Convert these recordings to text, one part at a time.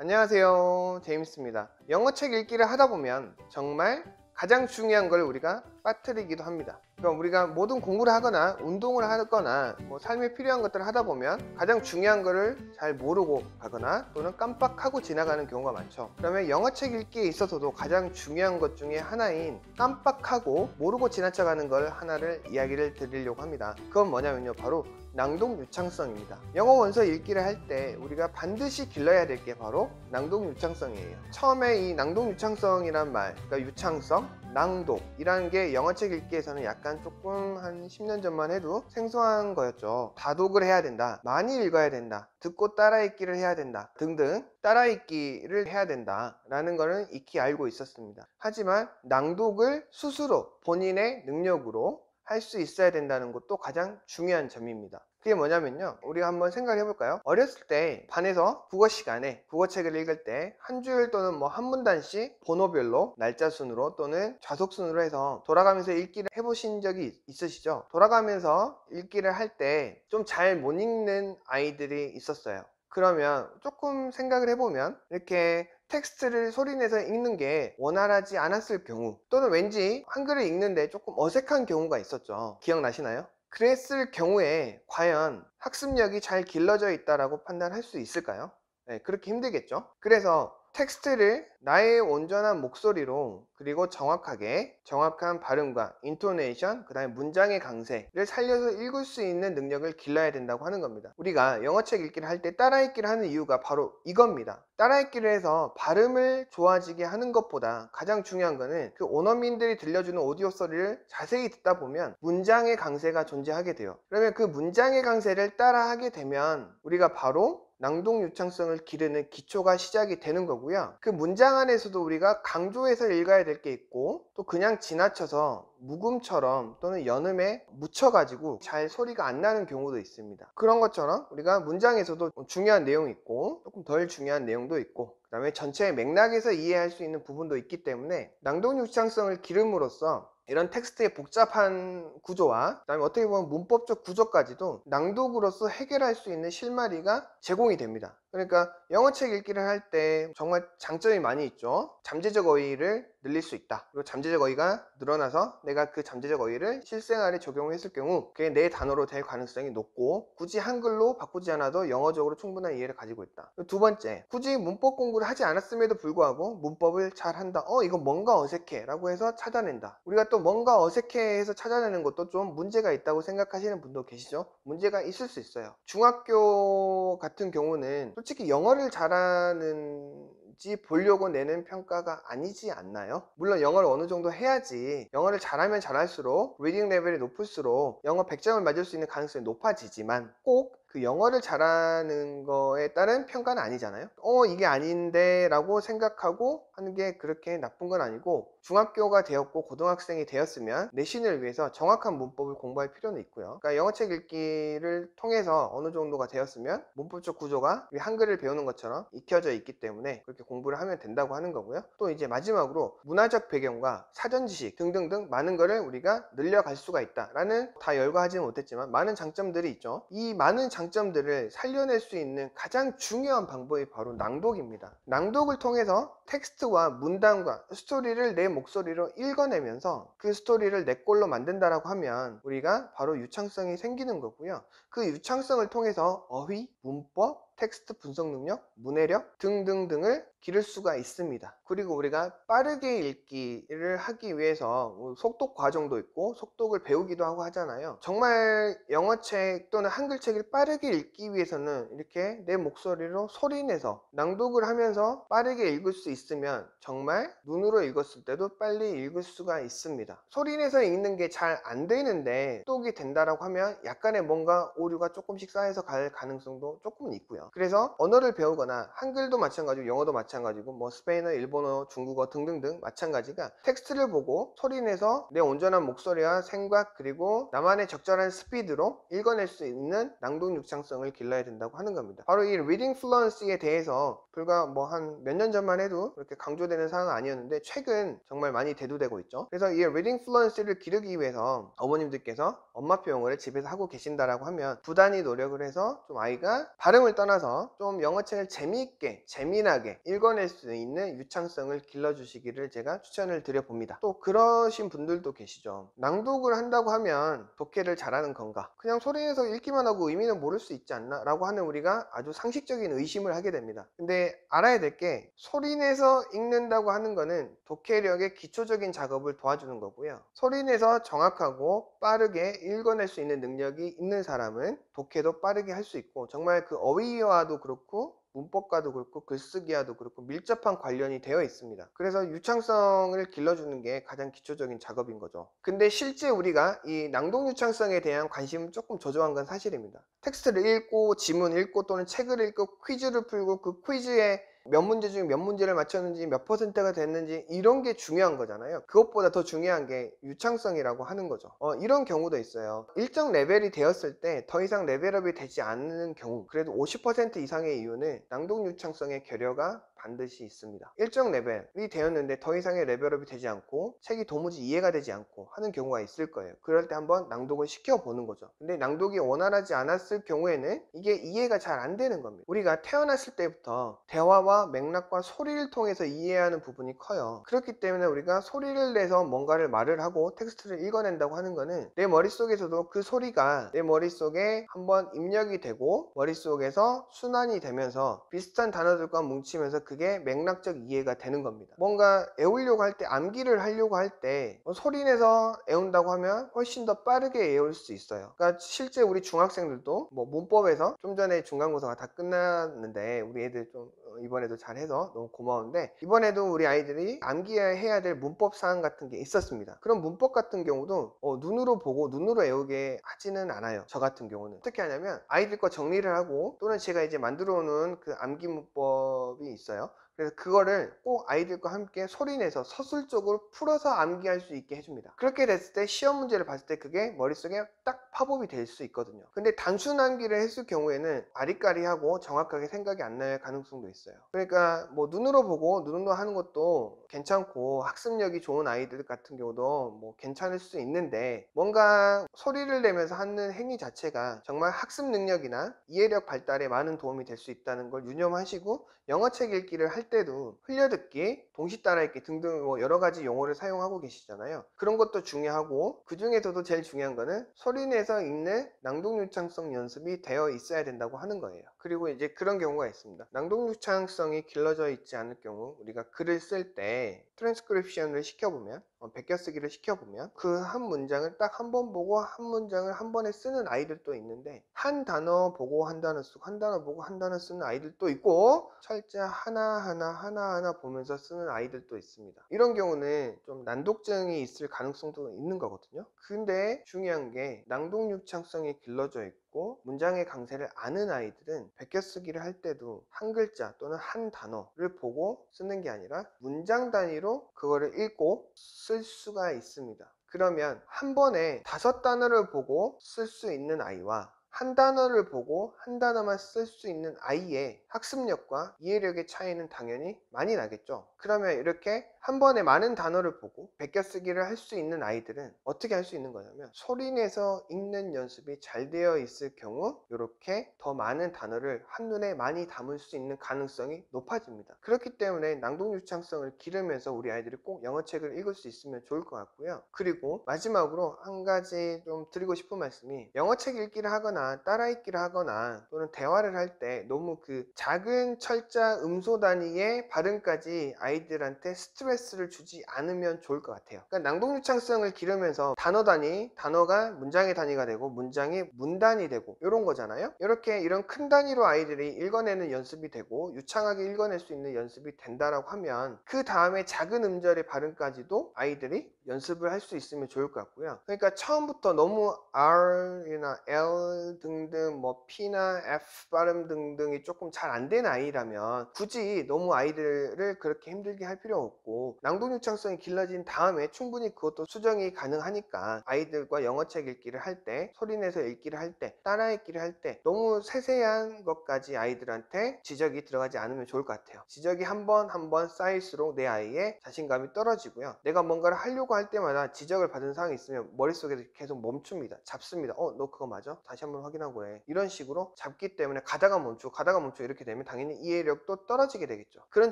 안녕하세요, 제임스입니다. 영어책 읽기를 하다 보면 정말 가장 중요한 걸 우리가 빠뜨리기도 합니다. 그럼 우리가 모든 공부를 하거나 운동을 하거나 삶에 필요한 것들을 하다 보면 가장 중요한 거를 잘 모르고 가거나 또는 깜빡하고 지나가는 경우가 많죠. 그러면 영어책 읽기에 있어서도 가장 중요한 것 중에 하나인 깜빡하고 모르고 지나쳐가는 걸 하나를 이야기를 드리려고 합니다. 그건 뭐냐면요, 바로 낭독 유창성입니다. 영어 원서 읽기를 할 때 우리가 반드시 길러야 될 게 바로 낭독 유창성이에요. 처음에 이 낭독 유창성이란 말, 그러니까 유창성, 낭독이라는 게 영어책 읽기에서는 약간 조금 한 10년 전만 해도 생소한 거였죠. 다독을 해야 된다, 많이 읽어야 된다, 듣고 따라 읽기를 해야 된다 등등 따라 읽기를 해야 된다 라는 거는 익히 알고 있었습니다. 하지만 낭독을 스스로 본인의 능력으로 할 수 있어야 된다는 것도 가장 중요한 점입니다. 그게 뭐냐면요, 우리가 한번 생각을 해볼까요? 어렸을 때 반에서 국어 시간에 국어책을 읽을 때 한 줄 또는 한 문단씩 번호별로 날짜 순으로 또는 좌석 순으로 해서 돌아가면서 읽기를 해보신 적이 있으시죠? 돌아가면서 읽기를 할 때 좀 잘 못 읽는 아이들이 있었어요. 그러면 조금 생각을 해보면 이렇게 텍스트를 소리내서 읽는 게 원활하지 않았을 경우, 또는 왠지 한글을 읽는데 조금 어색한 경우가 있었죠. 기억나시나요? 그랬을 경우에 과연 학습력이 잘 길러져 있다라고 판단할 수 있을까요? 네, 그렇게 힘들겠죠. 그래서 텍스트를 나의 온전한 목소리로, 그리고 정확한 발음과 인토네이션, 그 다음에 문장의 강세를 살려서 읽을 수 있는 능력을 길러야 된다고 하는 겁니다. 우리가 영어책 읽기를 할 때 따라 읽기를 하는 이유가 바로 이겁니다. 따라 읽기를 해서 발음을 좋아지게 하는 것보다 가장 중요한 거는 그 원어민들이 들려주는 오디오 소리를 자세히 듣다 보면 문장의 강세가 존재하게 돼요. 그러면 그 문장의 강세를 따라 하게 되면 우리가 바로 낭독 유창성을 기르는 기초가 시작이 되는 거고요. 그 문장 안에서도 우리가 강조해서 읽어야 될 게 있고, 또 그냥 지나쳐서 묵음처럼 또는 연음에 묻혀가지고 잘 소리가 안 나는 경우도 있습니다. 그런 것처럼 우리가 문장에서도 중요한 내용이 있고 조금 덜 중요한 내용도 있고, 그 다음에 전체의 맥락에서 이해할 수 있는 부분도 있기 때문에 낭독 유창성을 기름으로써 이런 텍스트의 복잡한 구조와 그다음에 어떻게 보면 문법적 구조까지도 낭독으로서 해결할 수 있는 실마리가 제공이 됩니다. 그러니까 영어책 읽기를 할 때 정말 장점이 많이 있죠. 잠재적 어휘를 늘릴 수 있다. 그리고 잠재적 어휘가 늘어나서 내가 그 잠재적 어휘를 실생활에 적용했을 경우 그게 내 단어로 될 가능성이 높고, 굳이 한글로 바꾸지 않아도 영어적으로 충분한 이해를 가지고 있다. 두 번째, 굳이 문법 공부를 하지 않았음에도 불구하고 문법을 잘 한다. 이거 뭔가 어색해 라고 해서 찾아낸다. 우리가 또 뭔가 어색해 해서 찾아내는 것도 좀 문제가 있다고 생각하시는 분도 계시죠? 문제가 있을 수 있어요. 중학교 같은 경우는 솔직히 영어를 잘하는지 보려고 내는 평가가 아니지 않나요? 물론 영어를 어느 정도 해야지, 영어를 잘하면 잘할수록 리딩 레벨이 높을수록 영어 100점을 맞을 수 있는 가능성이 높아지지만 꼭 그 영어를 잘하는 거에 따른 평가는 아니잖아요. 이게 아닌데 라고 생각하고 하는 게 그렇게 나쁜 건 아니고, 중학교가 되었고 고등학생이 되었으면 내신을 위해서 정확한 문법을 공부할 필요는 있고요. 그러니까 영어책 읽기를 통해서 어느 정도가 되었으면 문법적 구조가 우리 한글을 배우는 것처럼 익혀져 있기 때문에 그렇게 공부를 하면 된다고 하는 거고요. 또 이제 마지막으로 문화적 배경과 사전 지식 등등등 많은 거를 우리가 늘려갈 수가 있다라는, 다 열거하지는 못했지만 많은 장점들이 있죠. 이 많은 장점들을 살려낼 수 있는 가장 중요한 방법이 바로 낭독입니다. 낭독을 통해서 텍스트와 문단과 스토리를 내 목소리로 읽어내면서 그 스토리를 내 꼴로 만든다라고 하면 우리가 바로 유창성이 생기는 거고요. 그 유창성을 통해서 어휘, 문법, 텍스트 분석 능력, 문해력 등등등을 기를 수가 있습니다. 그리고 우리가 빠르게 읽기를 하기 위해서 속독 과정도 있고 속독을 배우기도 하고 하잖아요. 정말 영어책 또는 한글책을 빠르게 읽기 위해서는 이렇게 내 목소리로 소리내서 낭독을 하면서 빠르게 읽을 수 있으면 정말 눈으로 읽었을 때도 빨리 읽을 수가 있습니다. 소리내서 읽는 게 잘 안 되는데 속독이 된다라고 하면 약간의 뭔가 오류가 조금씩 쌓여서 갈 가능성도 조금은 있고요. 그래서 언어를 배우거나 한글도 마찬가지고 영어도 마찬가지고 스페인어, 일본어, 중국어 등등등 마찬가지가 텍스트를 보고 소리내서 내 온전한 목소리와 생각, 그리고 나만의 적절한 스피드로 읽어낼 수 있는 낭독 유창성을 길러야 된다고 하는 겁니다. 바로 이 리딩 플루언시에 대해서 불과 한 몇 년 전만 해도 그렇게 강조되는 사항은 아니었는데 최근 정말 많이 대두되고 있죠. 그래서 이 리딩 플루언시를 기르기 위해서 어머님들께서 엄마표 영어를 집에서 하고 계신다라고 하면 부단히 노력을 해서 좀 아이가 발음을 떠나서 따라서 좀 영어책을 재미있게 재미나게 읽어낼 수 있는 유창성을 길러주시기를 제가 추천을 드려봅니다. 또 그러신 분들도 계시죠. 낭독을 한다고 하면 독해를 잘하는 건가, 그냥 소리내서 읽기만 하고 의미는 모를 수 있지 않나 라고 하는 우리가 아주 상식적인 의심을 하게 됩니다. 근데 알아야 될 게, 소리내서 읽는다고 하는 거는 독해력의 기초적인 작업을 도와주는 거고요, 소리내서 정확하고 빠르게 읽어낼 수 있는 능력이 있는 사람은 독해도 빠르게 할 수 있고, 정말 그 어휘와도 그렇고 문법과도 그렇고 글쓰기와도 그렇고 밀접한 관련이 되어 있습니다. 그래서 유창성을 길러주는 게 가장 기초적인 작업인 거죠. 근데 실제 우리가 이 낭독 유창성에 대한 관심은 조금 저조한 건 사실입니다. 텍스트를 읽고 지문 읽고 또는 책을 읽고 퀴즈를 풀고 그 퀴즈에 몇 문제 중에 몇 문제를 맞췄는지 몇 퍼센트가 됐는지 이런 게 중요한 거잖아요. 그것보다 더 중요한 게 유창성이라고 하는 거죠. 이런 경우도 있어요. 일정 레벨이 되었을 때 더 이상 레벨업이 되지 않는 경우, 그래도 50% 이상의 이유는 낭독 유창성의 결여가 반드시 있습니다. 일정 레벨이 되었는데 더 이상의 레벨업이 되지 않고 책이 도무지 이해가 되지 않고 하는 경우가 있을 거예요. 그럴 때 한번 낭독을 시켜보는 거죠. 근데 낭독이 원활하지 않았을 경우에는 이게 이해가 잘 안 되는 겁니다. 우리가 태어났을 때부터 대화와 맥락과 소리를 통해서 이해하는 부분이 커요. 그렇기 때문에 우리가 소리를 내서 뭔가를 말을 하고 텍스트를 읽어낸다고 하는 거는 내 머릿속에서도 그 소리가 내 머릿속에 한번 입력이 되고 머릿속에서 순환이 되면서 비슷한 단어들과 뭉치면서 그게 맥락적 이해가 되는 겁니다. 뭔가 애우려고 할 때, 암기를 하려고 할 때 소리내서 애운다고 하면 훨씬 더 빠르게 애울 수 있어요. 그러니까 실제 우리 중학생들도 뭐 문법에서 좀 전에 중간고사가 다 끝났는데 우리 애들 좀 이번에도 잘해서 너무 고마운데, 이번에도 우리 아이들이 암기해야 될 문법 사항 같은 게 있었습니다. 그런 문법 같은 경우도 눈으로 보고 눈으로 애우게 하지는 않아요. 저 같은 경우는 어떻게 하냐면 아이들 거 정리를 하고, 또는 제가 이제 만들어 놓은 그 암기 문법이 있어요. 그래서 그거를 꼭 아이들과 함께 소리내서 서술적으로 풀어서 암기할 수 있게 해줍니다. 그렇게 됐을 때 시험 문제를 봤을 때 그게 머릿속에 딱 팝업이 될 수 있거든요. 근데 단순 암기를 했을 경우에는 아리까리하고 정확하게 생각이 안 날 가능성도 있어요. 그러니까 뭐 눈으로 보고 눈으로 하는 것도 괜찮고 학습력이 좋은 아이들 같은 경우도 뭐 괜찮을 수 있는데, 뭔가 소리를 내면서 하는 행위 자체가 정말 학습 능력이나 이해력 발달에 많은 도움이 될 수 있다는 걸 유념하시고, 영어책 읽기를 할 때도 흘려듣기, 동시 따라읽기 등등 뭐 여러 가지 용어를 사용하고 계시잖아요. 그런 것도 중요하고, 그 중에서도 제일 중요한 거는 소리내서 읽는 낭독 유창성 연습이 되어 있어야 된다고 하는 거예요. 그리고 이제 그런 경우가 있습니다. 낭독 유창성이 길러져 있지 않을 경우, 우리가 글을 쓸 때 트랜스크립션을 시켜보면, 베껴쓰기를 시켜보면 그 한 문장을 딱 한 번 보고 한 문장을 한 번에 쓰는 아이들도 있는데, 한 단어 보고 한 단어 쓰고 한 단어 보고 한 단어 쓰는 아이들도 있고, 철자 하나하나 보면서 쓰는 아이들도 있습니다. 이런 경우는 좀 난독증이 있을 가능성도 있는 거거든요. 근데 중요한 게, 낭독 유창성이 길러져 있고 문장의 강세를 아는 아이들은 베껴쓰기를 할 때도 한 글자 또는 한 단어를 보고 쓰는 게 아니라 문장 단위로 그거를 읽고 쓸 수가 있습니다. 그러면 한 번에 5단어를 보고 쓸 수 있는 아이와 한 단어를 보고 한 단어만 쓸 수 있는 아이의 학습력과 이해력의 차이는 당연히 많이 나겠죠. 그러면 이렇게 한 번에 많은 단어를 보고 베껴쓰기를 할 수 있는 아이들은 어떻게 할 수 있는 거냐면, 소리내서 읽는 연습이 잘 되어 있을 경우 이렇게 더 많은 단어를 한눈에 많이 담을 수 있는 가능성이 높아집니다. 그렇기 때문에 낭독 유창성을 기르면서 우리 아이들이 꼭 영어책을 읽을 수 있으면 좋을 것 같고요. 그리고 마지막으로 한 가지 좀 드리고 싶은 말씀이, 영어책 읽기를 하거나 따라 읽기를 하거나 또는 대화를 할 때 너무 그 작은 철자 음소 단위의 발음까지 아이들한테 스트레스를 주지 않으면 좋을 것 같아요. 그러니까 낭독 유창성을 기르면서 단어 단위, 단어가 문장의 단위가 되고 문장이 문단이 되고 이런 거잖아요. 이렇게 이런 큰 단위로 아이들이 읽어내는 연습이 되고 유창하게 읽어낼 수 있는 연습이 된다라고 하면, 그 다음에 작은 음절의 발음까지도 아이들이 연습을 할 수 있으면 좋을 것 같고요. 그러니까 처음부터 너무 R이나 L 등등 뭐 P나 F 발음 등등이 조금 잘 안 되는 아이라면 굳이 너무 아이들을 그렇게 힘들게 할 필요 없고, 낭독 유창성이 길러진 다음에 충분히 그것도 수정이 가능하니까 아이들과 영어책 읽기를 할 때, 소리내서 읽기를 할 때, 따라 읽기를 할 때 너무 세세한 것까지 아이들한테 지적이 들어가지 않으면 좋을 것 같아요. 지적이 한 번 한 번 쌓일수록 내 아이의 자신감이 떨어지고요. 내가 뭔가를 하려고 할 때마다 지적을 받은 사항이 있으면 머릿속에서 계속 멈춥니다. 잡습니다. 너 그거 맞아? 다시 한번 한번 확인하고 해. 이런 식으로 잡기 때문에 가다가 멈추고 이렇게 되면 당연히 이해력도 떨어지게 되겠죠. 그런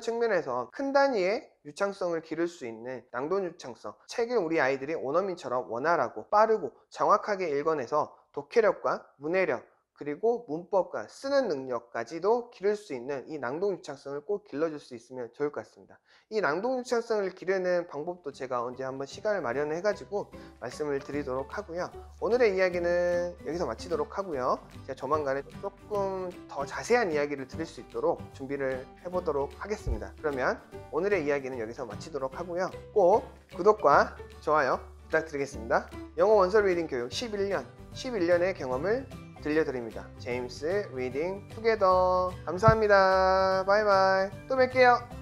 측면에서 큰 단위의 유창성을 기를 수 있는 낭독 유창성, 책을 우리 아이들이 원어민처럼 원활하고 빠르고 정확하게 읽어내서 독해력과 문해력 그리고 문법과 쓰는 능력까지도 기를 수 있는 이 낭독 유창성을 꼭 길러줄 수 있으면 좋을 것 같습니다. 이 낭독 유창성을 기르는 방법도 제가 언제 한번 시간을 마련해 가지고 말씀을 드리도록 하고요. 오늘의 이야기는 여기서 마치도록 하고요. 제가 조만간에 조금 더 자세한 이야기를 드릴 수 있도록 준비를 해보도록 하겠습니다. 그러면 오늘의 이야기는 여기서 마치도록 하고요. 꼭 구독과 좋아요 부탁드리겠습니다. 영어 원서 리딩 교육 11년의 경험을 들려드립니다. 제임스 리딩 투게더. 감사합니다. 바이바이. 또 뵐게요.